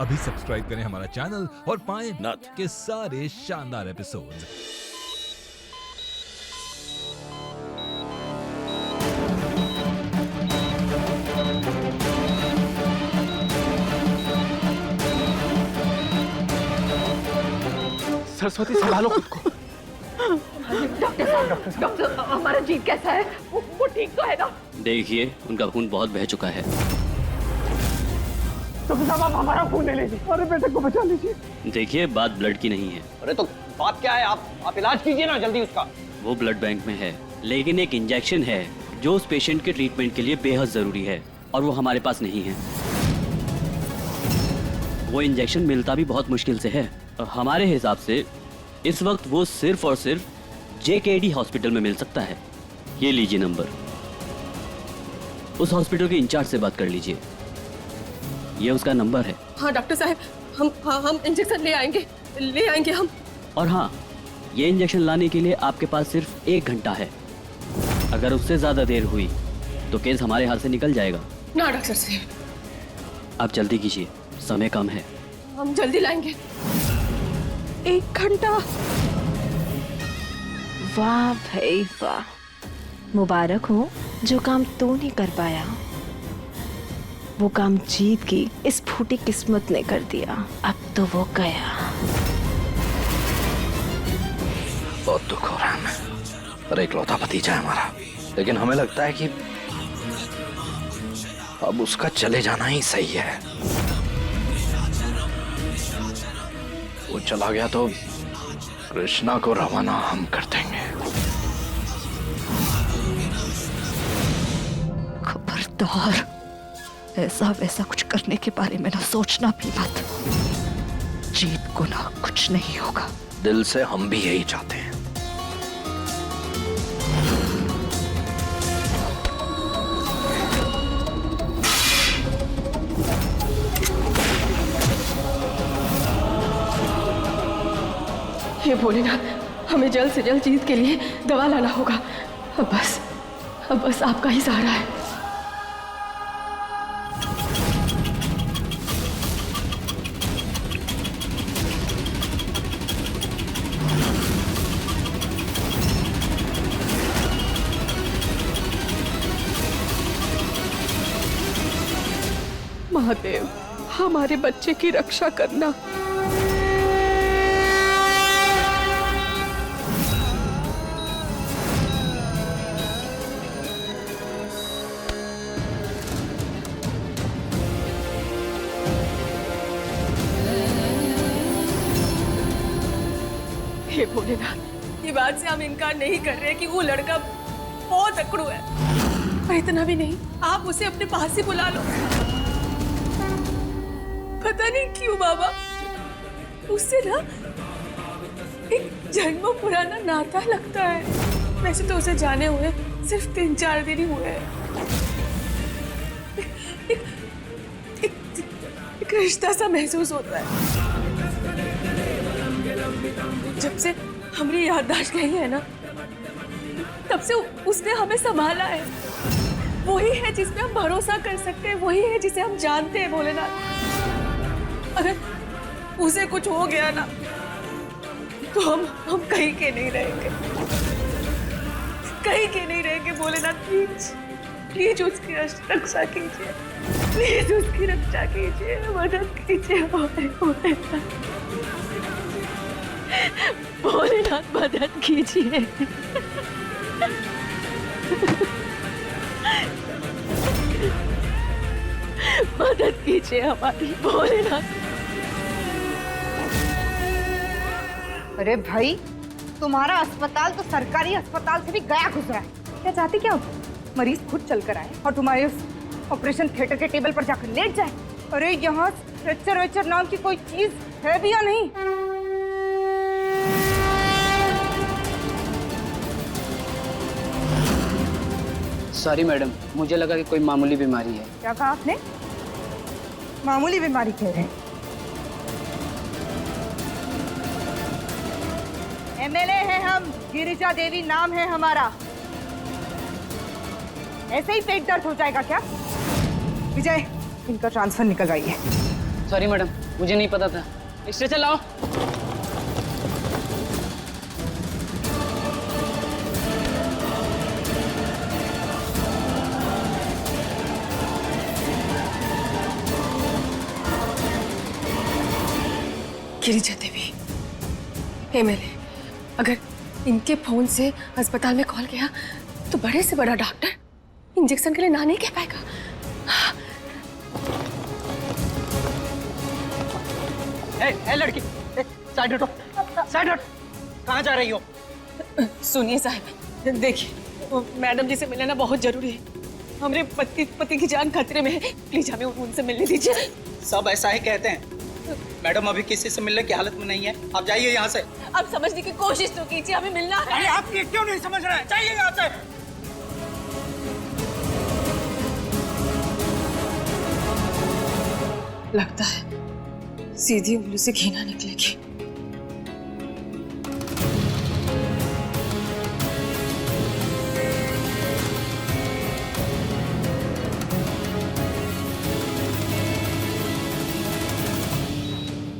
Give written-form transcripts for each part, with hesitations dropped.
अभी सब्सक्राइब करें हमारा चैनल और पाएं नाथ। के सारे शानदार एपिसोड्स। सरस्वती संभालो खुद को। डॉक्टर हमारा जीत कैसा है? वो ठीक तो है ना? देखिए उनका खून बहुत बह चुका है। डॉक्टर साहब आप हमारा खून ले लीजिए, अरे बेटे को बचा लीजिए। देखिए बात ब्लड की नहीं है। अरे तो बात क्या है? आप इलाज कीजिए ना जल्दी उसका। वो ब्लड बैंक में है, लेकिन एक इंजेक्शन है जो उस पेशेंट के ट्रीटमेंट के लिए बेहद जरूरी है और वो हमारे पास नहीं है। वो इंजेक्शन मिलता भी बहुत मुश्किल से है। हमारे हिसाब से इस वक्त वो सिर्फ और सिर्फ JKD हॉस्पिटल में मिल सकता है। ये लीजिए नंबर, उस हॉस्पिटल के इंचार्ज से बात कर लीजिए, ये उसका नंबर है। हाँ डॉक्टर साहब, हम इंजेक्शन ले आएंगे हम। और हाँ, ये इंजेक्शन लाने के लिए आपके पास सिर्फ 1 घंटा है। अगर उससे ज्यादा देर हुई तो केस हमारे हाथ से निकल जाएगा। ना डॉक्टर साहब, आप जल्दी कीजिए, समय कम है। हम जल्दी लाएंगे। 1 घंटा? वाह भाई वाह, मुबारक हो जो काम तू नहीं कर पाया, वो काम जीत की इस फूटी किस्मत ने कर दिया। अब तो वो गया। बहुत दुख हो रहा है हमें, पर इकलौता भतीजा है हमारा, लेकिन हमें लगता है कि अब उसका चले जाना ही सही है। वो चला गया तो कृष्णा को रवाना हम कर देंगे। खबरदार, ऐसा वैसा कुछ करने के बारे में ना सोचना भी मत। जीत को ना कुछ नहीं होगा। दिल से हम भी यही चाहते हैं। ये भोलेनाथ, हमें जल्द से जल्द जीत के लिए दवा लाना होगा। अब बस आपका ही सहारा है। महादेव, हमारे बच्चे की रक्षा करना। हे भोलेनाथ, ये बात से हम इनकार नहीं कर रहे कि वो लड़का बहुत अकड़ू है, पर इतना भी नहीं, आप उसे अपने पास ही बुला लो। पता नहीं क्यों बाबा, उससे ना एक जन्मों पुराना नाता लगता है। वैसे तो उसे जाने हुए सिर्फ 3-4 दिन ही हुए हैं। एक रिश्ता सा महसूस होता है। जब से हमारी याददाश्त नहीं है ना, तब से उसने हमें संभाला है। वही है जिसमें हम भरोसा कर सकते हैं, वही है जिसे हम जानते हैं भोलेनाथ। अगर उसे कुछ हो गया ना, तो हम कहीं के नहीं रहेंगे, कहीं के नहीं रहेंगे भोलेनाथ। प्लीज उसकी रक्षा कीजिए, प्लीज उसकी रक्षा कीजिए, मदद कीजिए भोलेनाथ, मदद कीजिए। मदद कीजिए हमारी भोलेनाथ। अरे भाई, तुम्हारा अस्पताल तो सरकारी अस्पताल से भी गया गुजरा है। क्या चाहती क्या हो? मरीज खुद चलकर आए और तुम्हारे उस ऑपरेशन थिएटर के टेबल पर जाकर लेट जाए। अरे यहाँ स्ट्रेचर वेचर नाम की कोई चीज है भी या नहीं? सॉरी मैडम, मुझे लगा कि कोई मामूली बीमारी है। क्या कहा आपने? मामूली बीमारी कह रहे हैं? MLA है हम, गिरिजा देवी नाम है हमारा। ऐसे ही पेट दर्द हो जाएगा क्या? विजय, इनका ट्रांसफर निकलवाइए। सॉरी मैडम, मुझे नहीं पता था। स्ट्रेचर लाओ। गिरिजा देवी, एमएलए, अगर इनके फोन से अस्पताल में कॉल गया तो बड़े से बड़ा डॉक्टर इंजेक्शन के लिए ना नहीं कह पाएगा। ए लड़की, साइड हटो, साइड हट। कहाँ जा रही हो? सुनिए साहब, देखिए वो मैडम जी से मिलना बहुत जरूरी है। हमारे पति की जान खतरे में है, प्लीज हमें उनसे मिलने दीजिए। सब ऐसा ही कहते हैं। मैडम अभी किसी से मिलने की हालत में नहीं है, आप जाइए यहाँ से। अब समझने की कोशिश तो कीजिए, हमें मिलना है। अरे आप ये क्यों नहीं समझ रहे हैं? जाइए यहाँ से। लगता है सीधी उंगली से घी ना निकलेगी।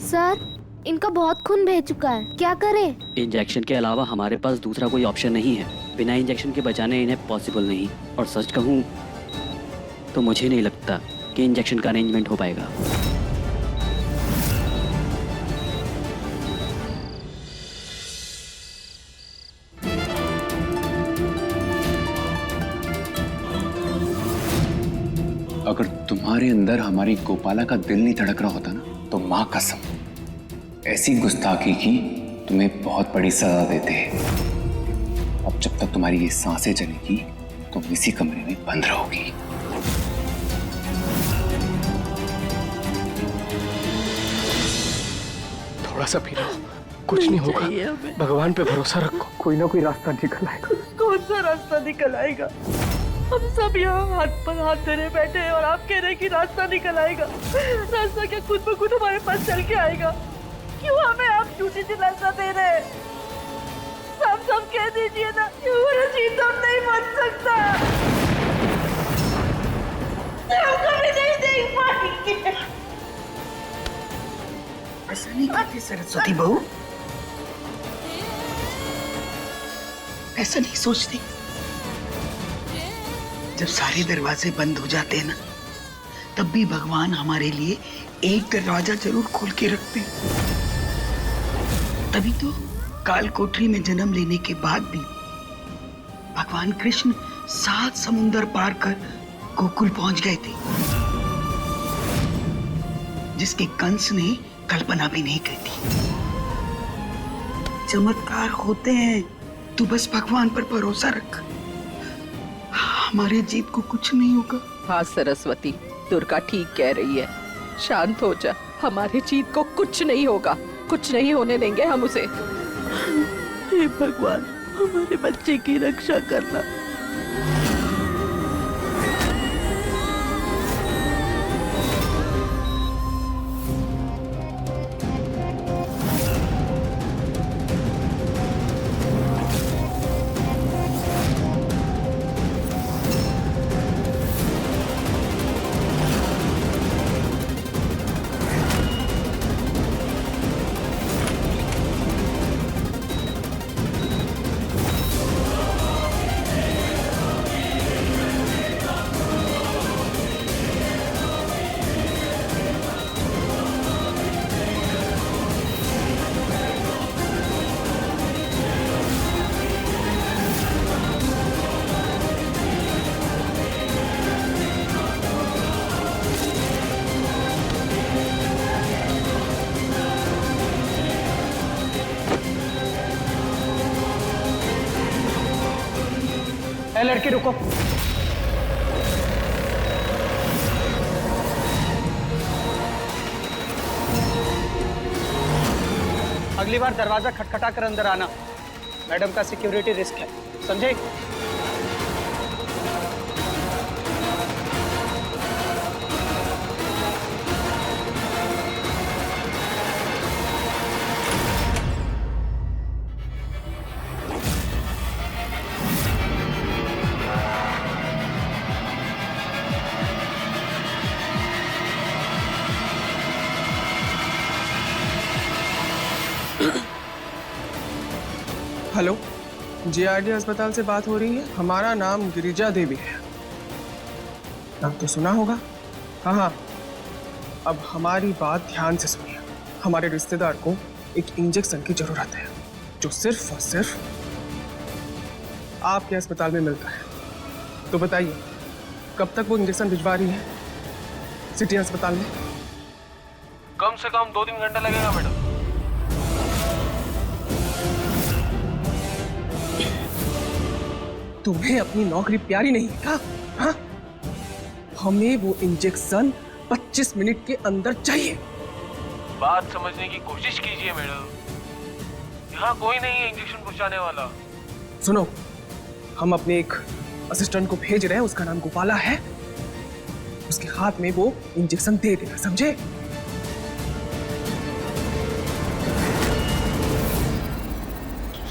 सर, इनका बहुत खून बह चुका है, क्या करें? इंजेक्शन के अलावा हमारे पास दूसरा कोई ऑप्शन नहीं है। बिना इंजेक्शन के बचाने इन्हें पॉसिबल नहीं। और सच कहूँ तो मुझे नहीं लगता कि इंजेक्शन का अरेंजमेंट हो पाएगा। अगर तुम्हारे अंदर हमारी गोपाला का दिल नहीं धड़क रहा होता ना, तो माँ कसम ऐसी गुस्ताखी की तुम्हें बहुत बड़ी सजा देते हैं। अब जब तक तुम्हारी ये सांसें चलेगी तुम इसी कमरे में बंद रहोगी। थोड़ा सा पी लो, कुछ नहीं होगा। भगवान पे भरोसा रखो, कोई ना कोई रास्ता निकल आएगा। कौन सा रास्ता निकल आएगा? हम सब यहाँ हाथ पर हाथ धरे बैठे हैं और आप कह रहे हैं कि रास्ता निकल आएगा। रास्ता क्या खुद ब खुद हमारे पास चल के आएगा? क्यों हमें आप झूठी दिलासा दे रहे हैं? सब कह दीजिए ना, हमारा जीत हम नहीं बन सकता। हम कभी नहीं देख पाएंगे। ऐसा नहीं करती सरस्वती बहू, ऐसा नहीं सोचती। जब सारे दरवाजे बंद हो जाते हैं ना, तब भी भगवान हमारे लिए एक दरवाजा जरूर खोल के रखते हैं। तभी तो काल कोठरी में जन्म लेने के बाद भी भगवान कृष्ण 7 समुंदर पार कर गोकुल पहुंच गए थे, जिसके कंस ने कल्पना भी नहीं की थी। चमत्कार होते हैं, तू बस भगवान पर भरोसा रख, हमारे जीत को कुछ नहीं होगा। हाँ सरस्वती, दुर्गा ठीक कह रही है। शांत हो जा, हमारे जीत को कुछ नहीं होगा, कुछ नहीं होने देंगे हम उसे। हे भगवान, हमारे बच्चे की रक्षा करना। ए लड़की रुको। अगली बार दरवाजा खटखटा कर अंदर आना, मैडम का सिक्योरिटी रिस्क है, समझे? हेलो, जेआरडी अस्पताल से बात हो रही है। हमारा नाम गिरिजा देवी है, नाम तो सुना होगा। हाँ, अब हमारी बात ध्यान से सुनिए। हमारे रिश्तेदार को एक इंजेक्शन की जरूरत है जो सिर्फ और सिर्फ आपके अस्पताल में मिलता है। तो बताइए कब तक वो इंजेक्शन भिजवा रही है सिटी अस्पताल में? कम से कम 2-3 घंटा लगेगा मैडम। तुम्हें अपनी नौकरी प्यारी नहीं है क्या? हाँ? हमें वो इंजेक्शन 25 मिनट के अंदर चाहिए। बात समझने की कोशिश कीजिए मैडम, यहाँ कोई नहीं है इंजेक्शन पहुंचाने वाला। सुनो, हम अपने एक असिस्टेंट को भेज रहे हैं, उसका नाम गोपाला है। उसके हाथ में वो इंजेक्शन दे देना, समझे?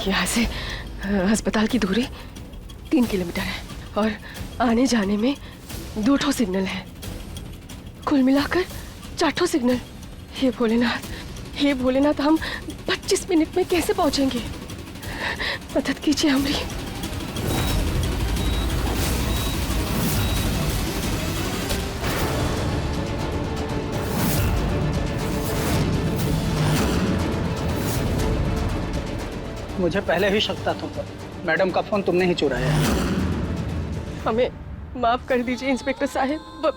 यहाँ से अस्पताल की दूरी 3 किलोमीटर है और आने जाने में 2 ठो सिग्नल है, कुल मिलाकर 4 ठो सिग्नल। हे भोलेनाथ, हम 25 मिनट में कैसे पहुंचेंगे? मदद कीजिए हमारी। मुझे पहले ही शक था तुम पर। मैडम का फोन तुमने ही चुराया है। हमें माफ कर दीजिए इंस्पेक्टर साहब,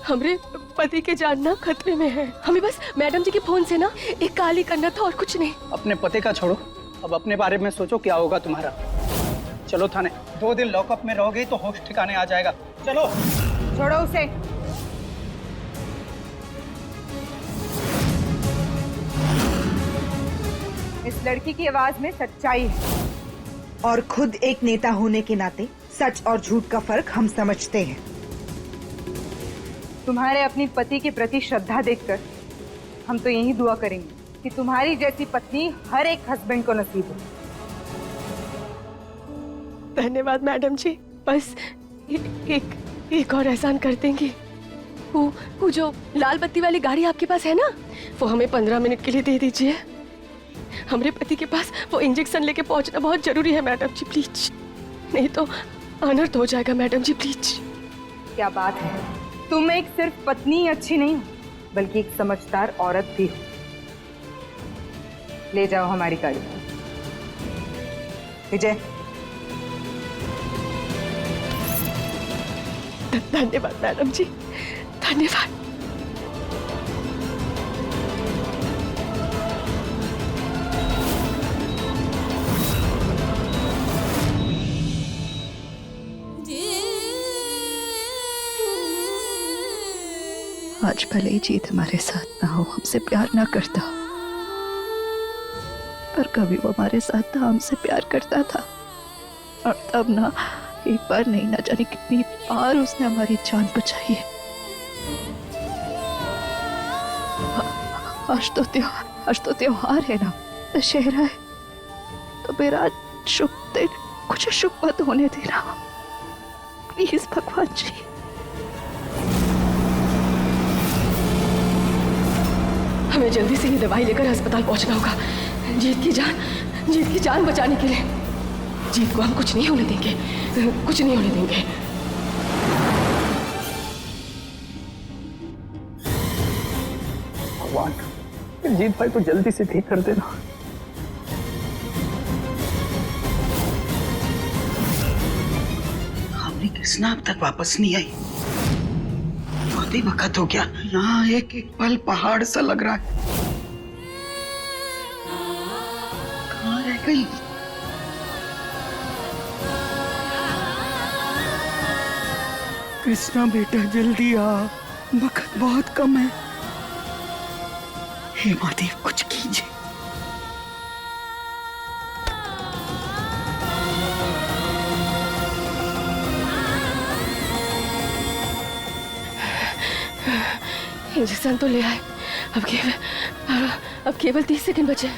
हमारे पति के जान ना खतरे में है। हमें बस मैडम जी के फोन से ना एक काली करना था और कुछ नहीं। अपने पति का छोड़ो, अब अपने बारे में सोचो क्या होगा तुम्हारा। चलो थाने, 2 दिन लॉकअप में रहोगे तो होश ठिकाने आ जाएगा। चलो। छोड़ो उसे। इस लड़की की आवाज में सच्चाई है और खुद एक नेता होने के नाते सच और झूठ का फर्क हम समझते हैं। तुम्हारे अपनी पति के प्रति श्रद्धा देखकर हम तो यही दुआ करेंगे कि तुम्हारी जैसी पत्नी हर एक हस्बैंड को नसीब हो। धन्यवाद मैडम जी, बस एक और एहसान कर देंगे। वो जो लाल बत्ती वाली गाड़ी आपके पास है ना, वो हमें 15 मिनट के लिए दे दीजिए। हमारे पति के पास वो इंजेक्शन लेके पहुंचना बहुत जरूरी है मैडम जी, प्लीज, नहीं तो अनर्थ हो जाएगा मैडम जी, प्लीज। क्या बात है, तुम एक सिर्फ पत्नी अच्छी नहीं हो बल्कि एक समझदार औरत भी हो। ले जाओ हमारी गाड़ी। विजय। धन्यवाद मैडम जी, धन्यवाद। आज भले ही जीत हमारे साथ ना हो, हमसे प्यार ना करता हो, पर कभी वो हमारे साथ था, हमसे प्यार करता था। और तब ना एक बार नहीं, ना जाने कितनी बार उसने हमारी जान बचाई है। आज तो त्योहार है ना, दशहरा है, तो मेरा शुभ दिन कुछ शुभ मत होने देना प्लीज भगवान जी। हमें जल्दी से ये दवाई लेकर अस्पताल पहुंचना होगा, जीत की जान बचाने के लिए। जीत को हम कुछ नहीं होने देंगे, कुछ नहीं होने देंगे। भगवान, जीत भाई को जल्दी से ठीक कर देना। हमारी कृष्णा अब तक वापस नहीं आई, बहुत ही वक्त हो गया। यहाँ एक एक पल पहाड़ सा लग रहा है। कहाँ रह गई? कृष्णा बेटा जल्दी आ, वक्त बहुत कम है। हे महादेव कुछ कीजिए। इंजेक्शन तो ले आए, अब केवल 30 सेकंड बचे।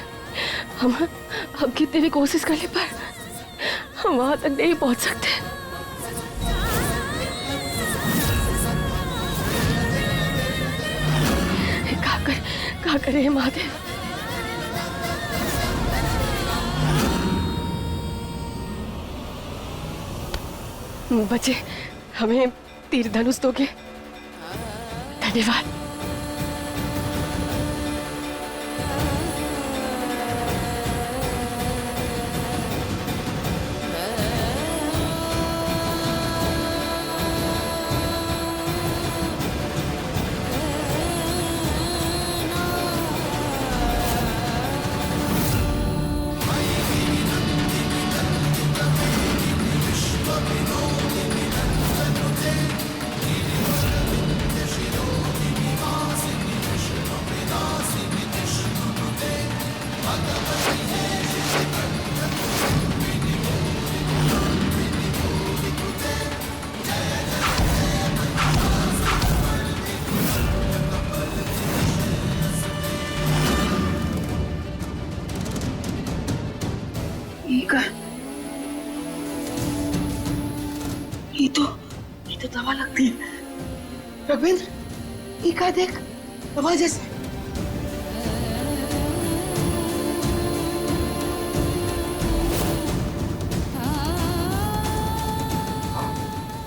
हम कितने भी कोशिश कर ले पर हम वहां तक नहीं पहुंच सकते। क्या करे महादेव। बच्चे हमें तीर धनुष दोगे? धन्यवाद। ये तो दवा लगती है। रघुवेंद्र, ये क्या देख, दवा जैसे।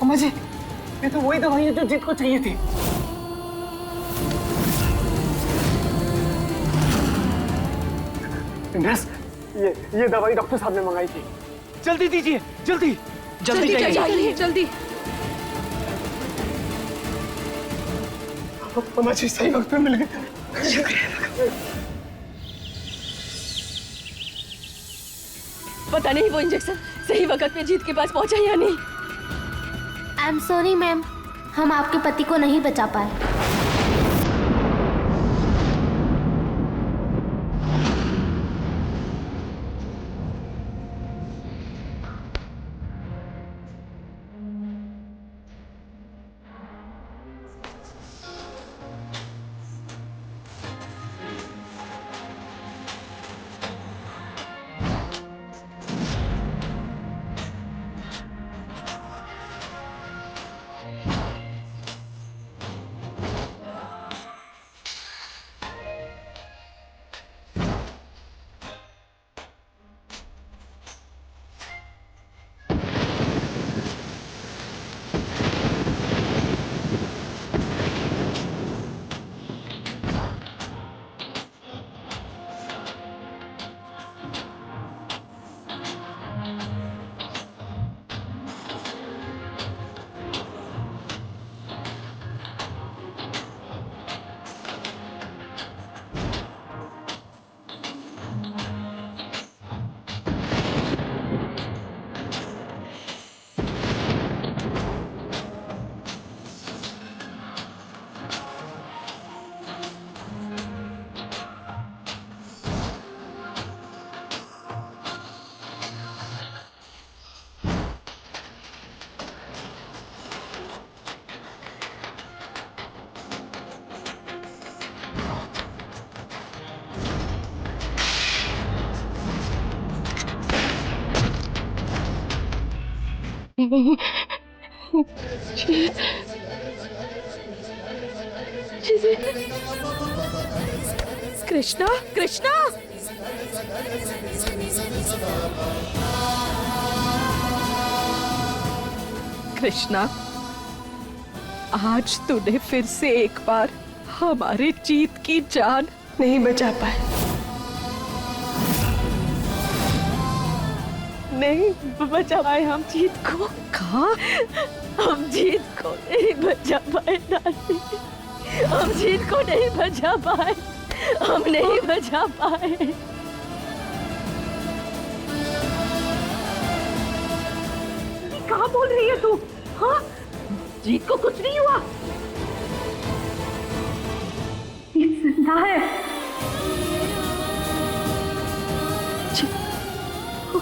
अम्मा जी, ये तो वही दवाई है जो जीत को चाहिए थी। नर्स, ये दवाई डॉक्टर साहब ने मंगाई थी। जल्दी दीजिए, जल्दी जल्दी जल्दी जल्दी। अम्मा जी सही वक्त पे मिल गए। शुक्रिया। पता नहीं वो इंजेक्शन सही वक्त पे जीत के पास पहुंचा या नहीं। आई एम सॉरी मैम, हम आपके पति को नहीं बचा पाए। कृष्णा, कृष्णा, कृष्णा, आज तूने फिर से एक बार हमारे जीत की जान नहीं बचा पाए। नहीं बचा पाए हम जीत को। कहा? हम जीत को नहीं बचा पाए दादी, हम जीत को नहीं बचा पाए, हम नहीं बचा पाए। कहाँ बोल रही है तू? हाँ, जीत को कुछ नहीं हुआ, जीत जिंदा है।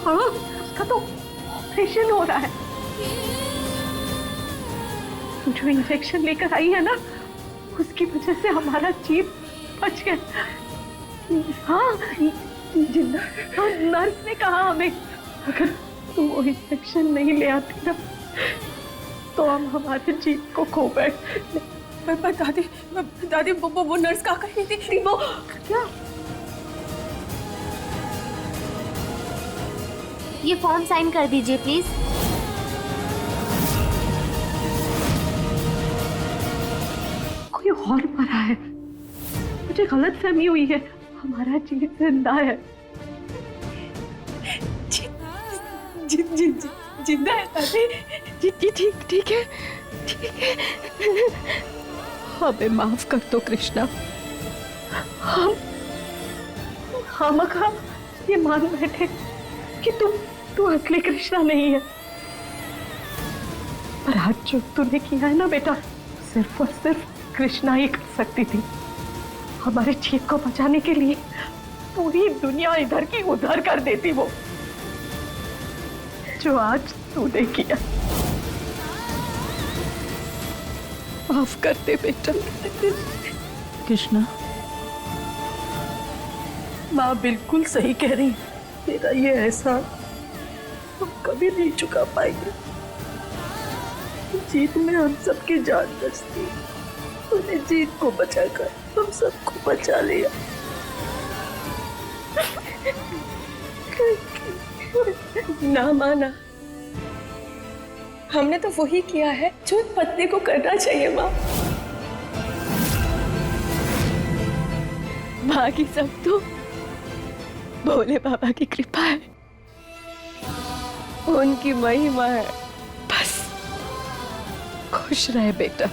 हाँ, उसका तो ऑपरेशन हो रहा है। तू जो इंजेक्शन लेकर आई है ना, उसकी वजह से हमारा जीव बच गया। हाँ, जिंदा। हाँ, नर्स ने कहा हमें अगर तू वो इंजेक्शन नहीं ले आती ना तो हम हमारे जीत को खो बैठते। पर दादी वो नर्स क्या कह रही थी? वो क्या? ये फॉर्म साइन कर दीजिए प्लीज। और मरा है। मुझे गलत फहमी हुई है, हमारा जीत जिंदा है। जिंदा है दादी। ठीक है, हमें माफ कर दो कृष्णा। हम ये मान बैठे कि तू असली कृष्णा नहीं है, पर आज जो तूने किया है ना बेटा, सिर्फ और सिर्फ कृष्णा ही कर सकती थी। हमारे जीत को बचाने के लिए पूरी दुनिया इधर की उधर कर देती वो, जो आज तूने किया। माफ कर दे बेटा। कृष्णा, माँ बिल्कुल सही कह रही है। तेरा ये एहसान हम कभी नहीं चुका पाएंगे। जीत में हम सबकी जान बचती, तूने जीत को बचाकर हम सबको बचा लिया। ना माना, हमने तो वही किया है जो पत्नी को करना चाहिए। माँ की सब तो भोले बाबा की कृपा है, उनकी महिमा है। बस खुश रहे बेटा।